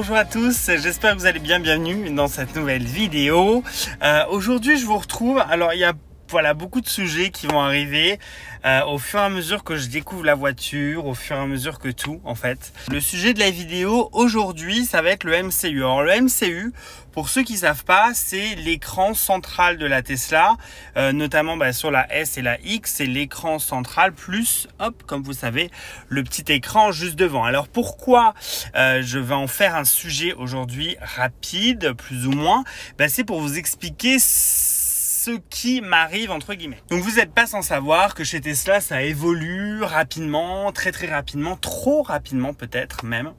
Bonjour à tous, j'espère que vous allez bien, bienvenue dans cette nouvelle vidéo. Aujourd'hui je vous retrouve, alors il y a beaucoup de sujets qui vont arriver au fur et à mesure que je découvre la voiture, au fur et à mesure que tout en fait. Le sujet de la vidéo aujourd'hui ça va être le MCU. Alors le MCU, pour ceux qui ne savent pas, c'est l'écran central de la Tesla, notamment sur la S et la X, c'est l'écran central plus, hop, comme vous savez, le petit écran juste devant. Alors pourquoi je vais en faire un sujet aujourd'hui rapide, plus ou moins, c'est pour vous expliquer ce qui m'arrive entre guillemets. Donc vous n'êtes pas sans savoir que chez Tesla ça évolue rapidement, très rapidement, trop rapidement peut-être même.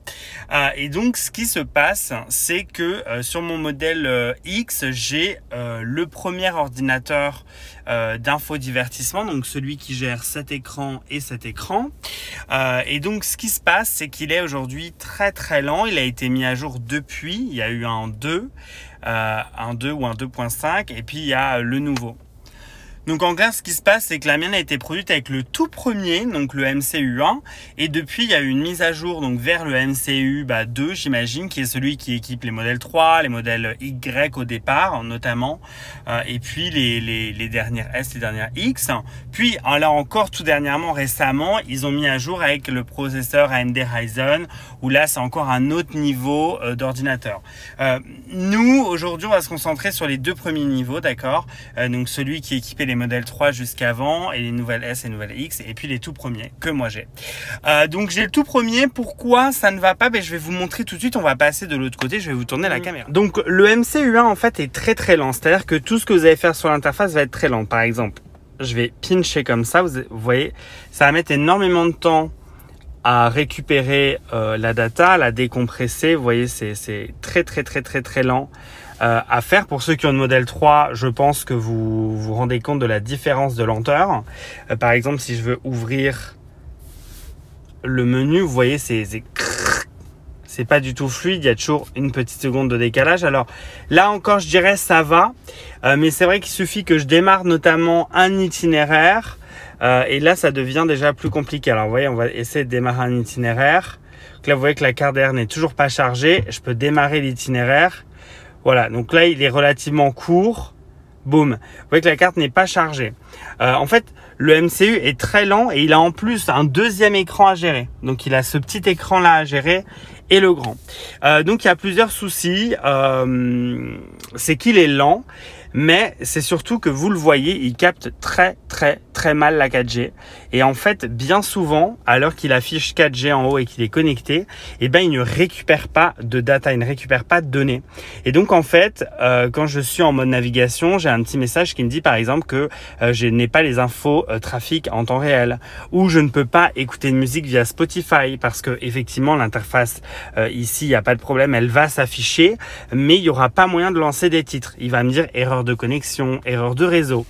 Et donc ce qui se passe, c'est que sur mon modèle X, j'ai le premier ordinateur d'infodivertissement, donc celui qui gère cet écran et cet écran. Et donc ce qui se passe, c'est qu'il est aujourd'hui très lent. Il a été mis à jour depuis, il y a eu un 2 ou un 2.5 et puis il y a le nouveau. Donc en clair, ce qui se passe, c'est que la mienne a été produite avec le tout premier, donc le MCU1, et depuis il y a eu une mise à jour donc vers le MCU 2, j'imagine, qui est celui qui équipe les modèles 3, les modèles Y au départ notamment, et puis les dernières S, les dernières X. Puis là encore tout dernièrement, récemment, ils ont mis à jour avec le processeur AMD Ryzen, où là c'est encore un autre niveau d'ordinateur. Nous aujourd'hui, on va se concentrer sur les deux premiers niveaux, d'accord, donc celui qui équipait les modèles 3 jusqu'avant et les nouvelles S et les nouvelles X, et puis les tout premiers que moi j'ai. Donc j'ai le tout premier. Pourquoi ça ne va pas? Je vais vous montrer tout de suite. On va passer de l'autre côté, je vais vous tourner la caméra. Donc le MCU1 en fait est très lent, c'est à dire que tout ce que vous allez faire sur l'interface va être très lent. Par exemple, je vais pincher comme ça, vous voyez, ça va mettre énormément de temps à récupérer la data, la décompresser. Vous voyez, c'est très lent à faire. Pour ceux qui ont le modèle 3, je pense que vous vous rendez compte de la différence de lenteur. Par exemple, si je veux ouvrir le menu, vous voyez, c'est pas du tout fluide. Il y a toujours une petite seconde de décalage. Alors là encore, je dirais ça va, mais c'est vrai qu'il suffit que je démarre notamment un itinéraire. Et là, ça devient déjà plus compliqué. Alors, vous voyez, on va essayer de démarrer un itinéraire. Donc là, vous voyez que la carte d'air n'est toujours pas chargée. Je peux démarrer l'itinéraire. Voilà, donc là, il est relativement court. Boum. Vous voyez que la carte n'est pas chargée. En fait, le MCU est très lent et il a en plus un deuxième écran à gérer. Donc, il a ce petit écran-là à gérer et le grand. Donc, il y a plusieurs soucis. C'est qu'il est lent. Mais c'est surtout que vous le voyez, il capte très mal la 4G. Et en fait, bien souvent, alors qu'il affiche 4G en haut et qu'il est connecté, il ne récupère pas de data, il ne récupère pas de données. Et donc en fait, quand je suis en mode navigation, j'ai un petit message qui me dit par exemple que je n'ai pas les infos trafic en temps réel, ou je ne peux pas écouter de musique via Spotify parce que effectivement l'interface ici, il n'y a pas de problème, elle va s'afficher, mais il n'y aura pas moyen de lancer des titres. Il va me dire erreur de connexion, erreur de réseau.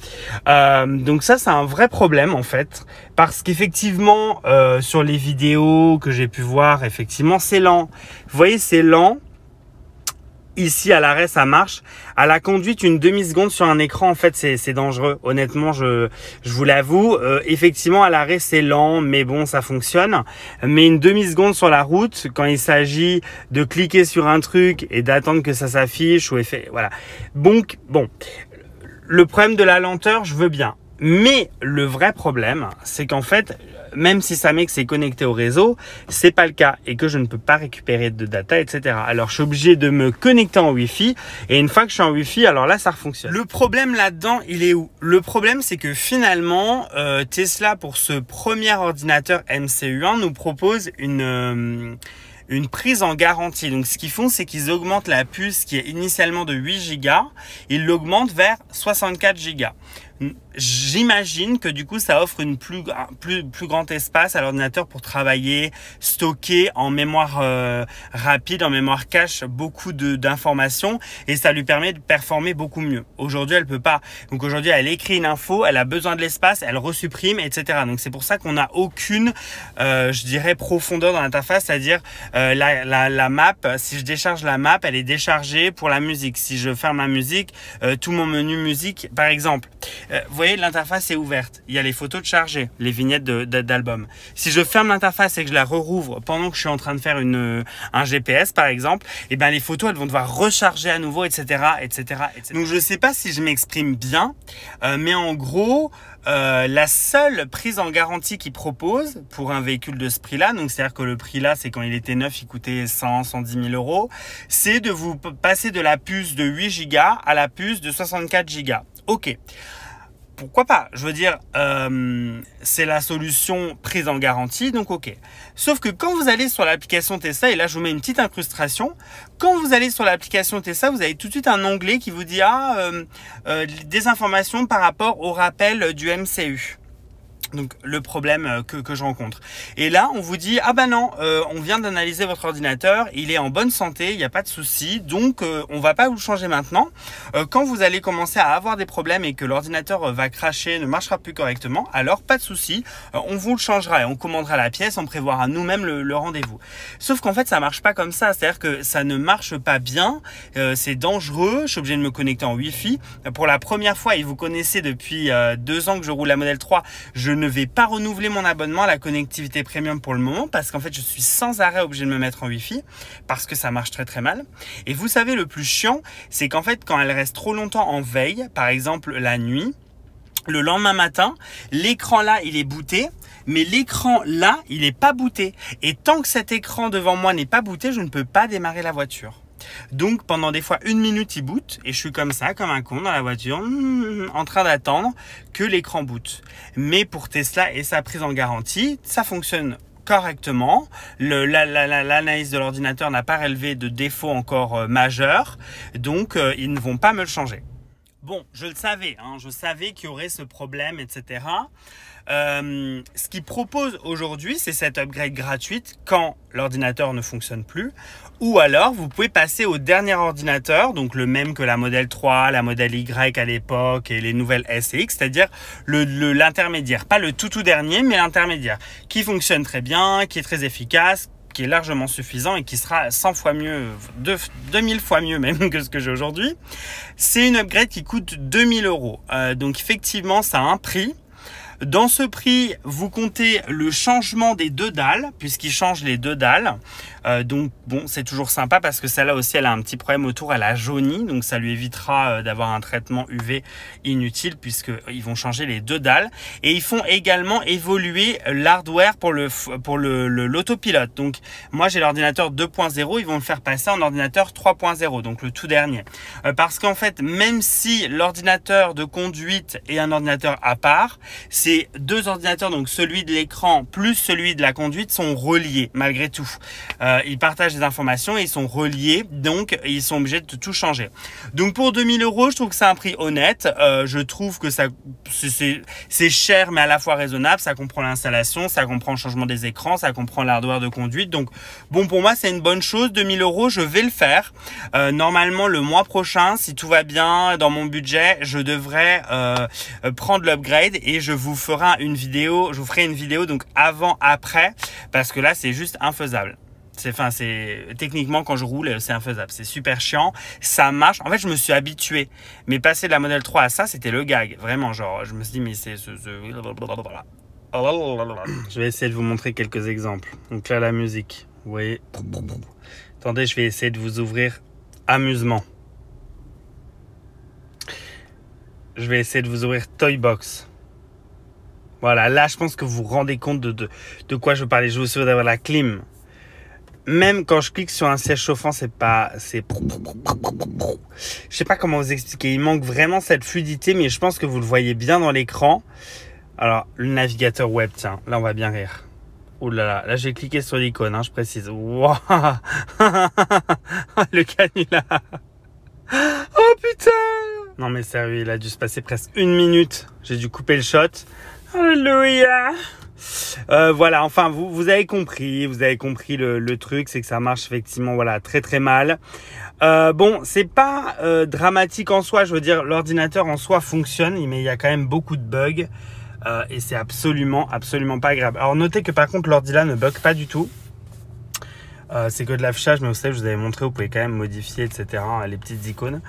Donc ça, c'est un vrai problème en fait, parce qu'effectivement sur les vidéos que j'ai pu voir, effectivement c'est lent. Vous voyez, c'est lent. Ici à l'arrêt ça marche, à la conduite une demi-seconde sur un écran en fait c'est dangereux, honnêtement je vous l'avoue. Effectivement à l'arrêt c'est lent, mais bon ça fonctionne, mais une demi-seconde sur la route quand il s'agit de cliquer sur un truc et d'attendre que ça s'affiche ou voilà. Donc bon, le problème de la lenteur je veux bien, mais le vrai problème c'est qu'en fait même si ça met que c'est connecté au réseau, c'est pas le cas et que je ne peux pas récupérer de data, etc. Alors je suis obligé de me connecter en Wi-Fi et une fois que je suis en Wi-Fi, alors là ça fonctionne. Le problème là-dedans, il est où? Le problème c'est que finalement Tesla pour ce premier ordinateur MCU1 nous propose une prise en garantie. Donc ce qu'ils font, c'est qu'ils augmentent la puce qui est initialement de 8 Go, ils l'augmentent vers 64 Go. J'imagine que du coup ça offre une plus grand espace à l'ordinateur pour travailler, stocker en mémoire rapide, en mémoire cache beaucoup d'informations, et ça lui permet de performer beaucoup mieux. Aujourd'hui elle peut pas, donc aujourd'hui elle écrit une info, elle a besoin de l'espace, elle resupprime, etc. Donc c'est pour ça qu'on n'a aucune je dirais profondeur dans l'interface, c'est-à-dire la map, si je décharge la map, elle est déchargée pour la musique. Si je ferme la musique, tout mon menu musique par exemple, vous voyez, l'interface est ouverte. Il y a les photos de charger, les vignettes d'album. Si je ferme l'interface et que je la rouvre pendant que je suis en train de faire un GPS par exemple, et ben les photos elles vont devoir recharger à nouveau, etc., etc., etc. Donc je sais pas si je m'exprime bien, mais en gros, la seule prise en garantie qu'ils proposent pour un véhicule de ce prix-là, donc c'est-à-dire que le prix là, c'est quand il était neuf, il coûtait 100, 110 000 euros, c'est de vous passer de la puce de 8 Go à la puce de 64 Go. Ok. Pourquoi pas? Je veux dire, c'est la solution prise en garantie, donc ok. Sauf que quand vous allez sur l'application Tesla, et là je vous mets une petite incrustation, quand vous allez sur l'application Tesla, vous avez tout de suite un onglet qui vous dit des informations par rapport au rappel du MCU. Donc le problème que je rencontre. Et là, on vous dit, ah ben non, on vient d'analyser votre ordinateur, il est en bonne santé, il n'y a pas de souci, donc on va pas vous le changer maintenant. Quand vous allez commencer à avoir des problèmes et que l'ordinateur va cracher, ne marchera plus correctement, alors pas de souci, on vous le changera et on commandera la pièce, on prévoira nous-mêmes le rendez-vous. Sauf qu'en fait, ça marche pas comme ça, c'est-à-dire que ça ne marche pas bien, c'est dangereux, je suis obligé de me connecter en Wi-Fi. Pour la première fois, et vous connaissez depuis 2 ans que je roule la Model 3, je ne vais pas renouveler mon abonnement à la connectivité premium pour le moment parce qu'en fait je suis sans arrêt obligé de me mettre en Wi-Fi parce que ça marche très très mal. Et vous savez, le plus chiant, c'est qu'en fait quand elle reste trop longtemps en veille, par exemple la nuit, le lendemain matin, l'écran là il est booté, mais l'écran là il n'est pas booté. Et tant que cet écran devant moi n'est pas booté, je ne peux pas démarrer la voiture. Donc pendant des fois 1 minute il boot et je suis comme ça, comme un con dans la voiture, en train d'attendre que l'écran boot. Mais pour Tesla et sa prise en garantie, ça fonctionne correctement. L'analyse de l'ordinateur n'a pas relevé de défaut encore majeur, donc ils ne vont pas me le changer. Bon, je le savais, je savais qu'il y aurait ce problème, etc. Ce qu'ils proposent aujourd'hui, c'est cette upgrade gratuite quand l'ordinateur ne fonctionne plus, ou alors vous pouvez passer au dernier ordinateur, donc le même que la Model 3, la Model Y à l'époque et les nouvelles S et X, c'est-à-dire l'intermédiaire, pas le tout dernier, mais l'intermédiaire, qui fonctionne très bien, qui est très efficace, qui est largement suffisant et qui sera 100 fois mieux, 2000 fois mieux même que ce que j'ai aujourd'hui. C'est une upgrade qui coûte 2000 euros. Donc effectivement, ça a un prix. Dans ce prix, vous comptez le changement des 2 dalles, puisqu'il change les 2 dalles. Donc bon, c'est toujours sympa parce que celle-là aussi, elle a un petit problème autour, elle a jauni. Donc ça lui évitera d'avoir un traitement UV inutile puisqu'ils vont changer les 2 dalles. Et ils font également évoluer l'hardware pour l'autopilote. Donc moi, j'ai l'ordinateur 2.0, ils vont le faire passer en ordinateur 3.0, donc le tout dernier. Parce qu'en fait, même si l'ordinateur de conduite est un ordinateur à part, ces 2 ordinateurs, donc celui de l'écran plus celui de la conduite, sont reliés malgré tout. Ils partagent des informations et ils sont reliés, donc ils sont obligés de tout changer. Donc pour 2000 euros, je trouve que c'est un prix honnête. Je trouve que c'est cher mais à la fois raisonnable. Ça comprend l'installation, ça comprend le changement des écrans, ça comprend l'hardware de conduite. Donc bon, pour moi c'est une bonne chose. 2000 euros, je vais le faire. Normalement le mois prochain, si tout va bien dans mon budget, je devrais prendre l'upgrade et je vous ferai une vidéo donc avant après parce que là c'est juste infaisable. Techniquement quand je roule c'est infaisable, c'est super chiant, ça marche. En fait je me suis habitué, mais passer de la Model 3 à ça c'était le gag, vraiment, genre je me suis dit mais c'est je vais essayer de vous montrer quelques exemples. Donc là la musique, vous voyez, attendez, je vais essayer de vous ouvrir amusement. Je vais essayer de vous ouvrir Toybox. Voilà, là je pense que vous vous rendez compte de quoi je parlais. Je vous souhaite d'avoir la clim. Même quand je clique sur un siège chauffant, je sais pas comment vous expliquer. Il manque vraiment cette fluidité, mais je pense que vous le voyez bien dans l'écran. Alors, le navigateur web, tiens, là on va bien rire. Oh là là, j'ai cliqué sur l'icône, je précise. Wow. Le canular. Oh putain. Non mais sérieux, il a dû se passer presque 1 minute. J'ai dû couper le shot. Alléluia. Voilà, enfin vous avez compris le truc, c'est que ça marche effectivement très très mal. Bon, c'est pas dramatique en soi, je veux dire l'ordinateur en soi fonctionne, mais il y a quand même beaucoup de bugs et c'est absolument pas agréable. Alors notez que par contre l'ordi là ne bug pas du tout. C'est que de l'affichage, mais vous savez, je vous avais montré, vous pouvez quand même modifier, etc. Les petites icônes.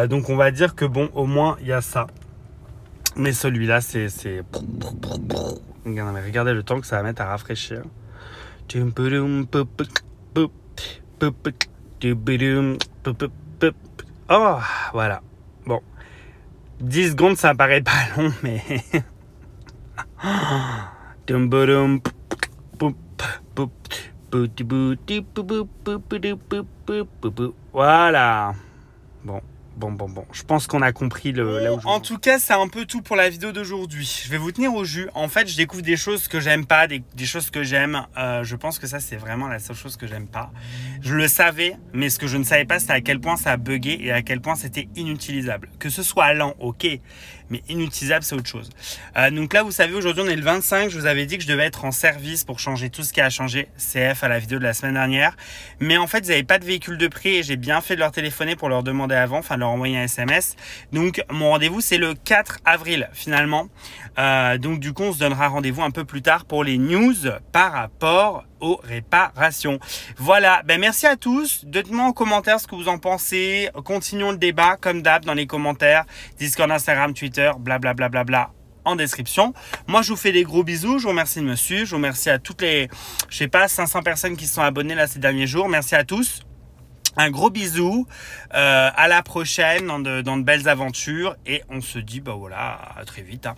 Donc on va dire que bon, au moins il y a ça. Mais celui-là, c'est... Regardez le temps que ça va mettre à rafraîchir. Oh, voilà. Bon. 10 secondes, ça paraît pas long, mais... Voilà. Bon. Je pense qu'on a compris là où je... En tout cas, c'est un peu tout pour la vidéo d'aujourd'hui. Je vais vous tenir au jus. En fait, je découvre des choses que j'aime pas, des choses que j'aime. Je pense que ça, c'est vraiment la seule chose que j'aime pas. Je le savais, mais ce que je ne savais pas, c'est à quel point ça a bugué et à quel point c'était inutilisable. Que ce soit lent, ok, mais inutilisable, c'est autre chose. Donc là, vous savez, aujourd'hui, on est le 25. Je vous avais dit que je devais être en service pour changer tout ce qui a changé. CF à la vidéo de la semaine dernière. Mais en fait, ils n'avaient pas de véhicule de prix et j'ai bien fait de leur téléphoner pour leur demander avant, enfin leur envoyer un SMS. Donc, mon rendez-vous, c'est le 4 avril, finalement. Donc, du coup, on se donnera rendez-vous un peu plus tard pour les news par rapport aux réparations. Voilà, merci à tous. Dites-moi en commentaire ce que vous en pensez. Continuons le débat comme d'hab dans les commentaires. Discord, Instagram, Twitter, blablabla en description. Moi, je vous fais des gros bisous. Je vous remercie de me suivre. Je vous remercie à toutes les, 500 personnes qui se sont abonnées là ces derniers jours. Merci à tous. Un gros bisou. À la prochaine dans de belles aventures. Et on se dit, voilà, à très vite.